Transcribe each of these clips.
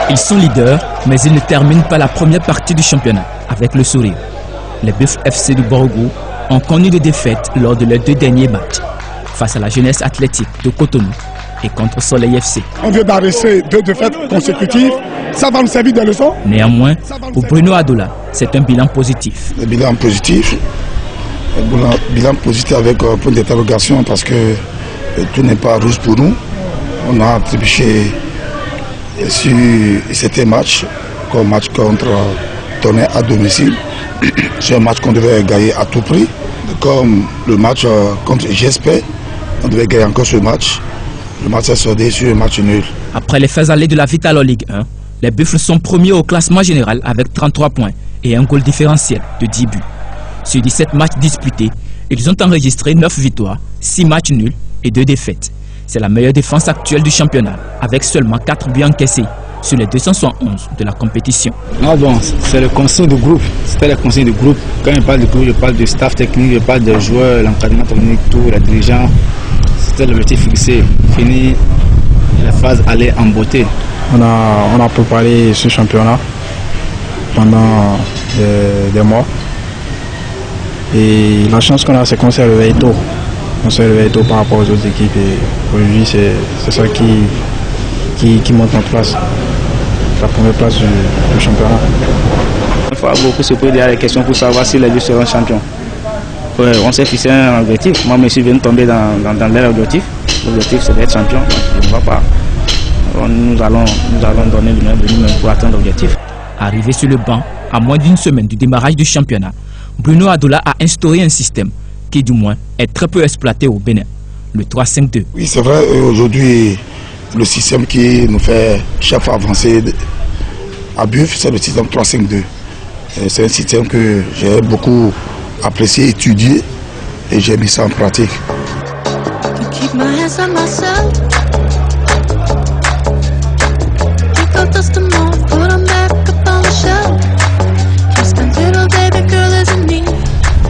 Ils sont leaders, mais ils ne terminent pas la première partie du championnat avec le sourire. Les Buffles FC de Borgo ont connu des défaites lors de leurs 2 derniers matchs, face à la Jeunesse Athlétique de Cotonou et contre Soleil FC. On vient d'arrêter 2 défaites consécutives, ça va nous servir de leçon. Néanmoins, pour Bruno Adola, c'est un bilan positif. Le bilan positif avec point d'interrogation parce que tout n'est pas rouge pour nous. On a trébuché sur certains matchs, comme match contre Tonnerre à domicile. C'est un match qu'on devait gagner à tout prix. Comme le match contre GSP, on devait gagner encore ce match. Le match s'est soldé sur un match nul. Après les phases allées de la Vitalo Ligue 1, les Buffles sont premiers au classement général avec 33 points et un goal différentiel de 10 buts. Sur 17 matchs disputés, ils ont enregistré 9 victoires, 6 matchs nuls et 2 défaites. C'est la meilleure défense actuelle du championnat, avec seulement 4 buts encaissés sur les 271 de la compétition. Non, bon, c'est le consigne de groupe. C'était le consigne de groupe. Quand je parle de groupe, je parle du staff technique, je parle des joueurs, l'encadrement technique, tout, les dirigeants. C'était l'objectif fixé. Fini la phase aller en beauté. On a préparé ce championnat pendant des mois. Et la chance qu'on a, c'est qu'on s'est réveillé tôt. On s'est réveillé tôt par rapport aux autres équipes. Et aujourd'hui, c'est ça qui monte en place. La première place du championnat. Il faut beaucoup se poser des questions pour savoir si les deux seront champions. On s'est fixé un objectif. Moi, je suis venu tomber dans leur objectif. L'objectif, c'est d'être champion. On ne va pas. Nous allons donner le meilleur de nous-mêmes pour atteindre l'objectif. Arrivé sur le banc, à moins d'une semaine du démarrage du championnat, Bruno Adola a instauré un système qui, du moins, est très peu exploité au Bénin, le 3-5-2. Oui, c'est vrai, aujourd'hui, le système qui nous fait chaque fois avancer à Buff, c'est le système 3-5-2. C'est un système que j'ai beaucoup apprécié, étudié, et j'ai mis ça en pratique.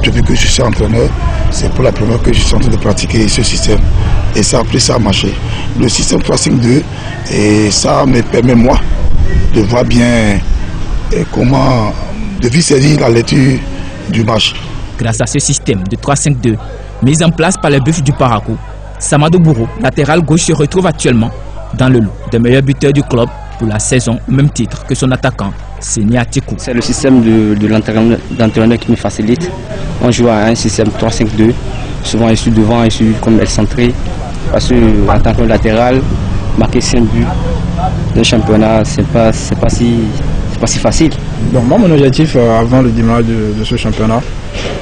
Depuis que je suis entraîneur, c'est pour la première fois que je suis en train de pratiquer ce système. Et ça a pris, ça a marché. Le système 3-5-2, et ça me permet, moi, de voir bien comment, de visualiser la lecture du match. Grâce à ce système de 3-5-2, mis en place par les Buffles du Parakou, Samadou Bourou, latéral gauche, se retrouve actuellement dans le lot des meilleurs buteurs du club pour la saison, au même titre que son attaquant, Seni Atikou. C'est le système de l'entraîneur qui me facilite. On joue à un système 3-5-2. Souvent, je suis devant, je suis comme excentré. Parce qu'en tant que latéral, marquer 5 buts dans le championnat, c'est pas si facile. Donc moi, mon objectif avant le démarrage de ce championnat,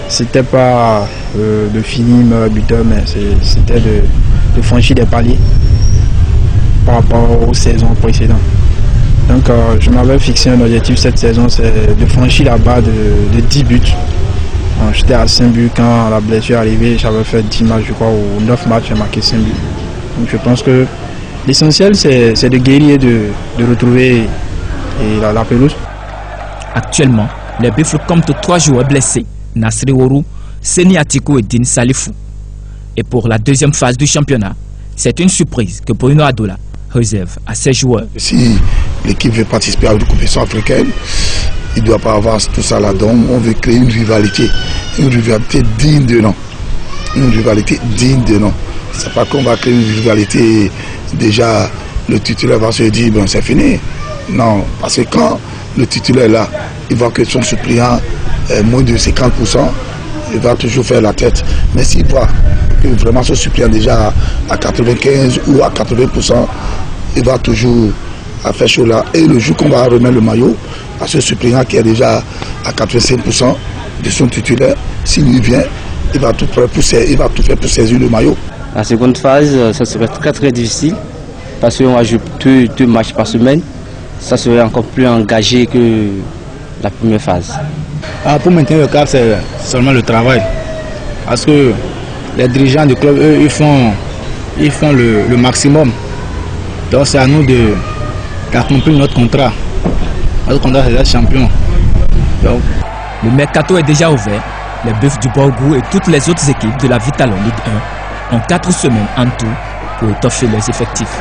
c'était pas de finir meilleur buteur, mais c'était de franchir des paliers par rapport aux saisons précédentes. Donc je m'avais fixé un objectif cette saison, c'est de franchir la barre de 10 buts. J'étais à 5 buts quand la blessure est arrivée, j'avais fait 10 matchs, je crois, ou 9 matchs, j'ai marqué 5 buts. Donc je pense que l'essentiel, c'est de guérir, de retrouver la pelouse. Actuellement, les Buffles comptent 3 joueurs blessés, Nasri Worou, Seni Atikou et Din Salifou. Et pour la deuxième phase du championnat, c'est une surprise que Bruno Adola réserve à ses joueurs. Si l'équipe veut participer à une compétition africaine, il ne doit pas avoir tout ça là-dedans. On veut créer une rivalité digne de nom. Une rivalité digne de nom. C'est pas qu'on va créer une rivalité, déjà le titulaire va se dire, ben c'est fini. Non, parce que quand le titulaire est là, il voit que son suppléant est moins de 50%, il va toujours faire la tête. Mais s'il voit que vraiment son suppléant déjà à 95 ou à 80%, il va toujours faire chaud là. Et le jour qu'on va remettre le maillot, à ce suppléant qui est déjà à 85% de son titulaire, s'il lui vient, il va tout faire pour saisir le maillot. La seconde phase, ça serait très difficile parce qu'on va jouer 2 matchs par semaine. Ça serait encore plus engagé que la première phase. Pour maintenir le cap, c'est seulement le travail. Parce que les dirigeants du club, eux, ils font le maximum. Donc c'est à nous d'accomplir notre contrat. Notre contrat, c'est d'être champion. Donc, le mercato est déjà ouvert. Les Buffles du Borgo et toutes les autres équipes de la Vitalo Ligue 1 ont 4 semaines en tout pour étoffer leurs effectifs.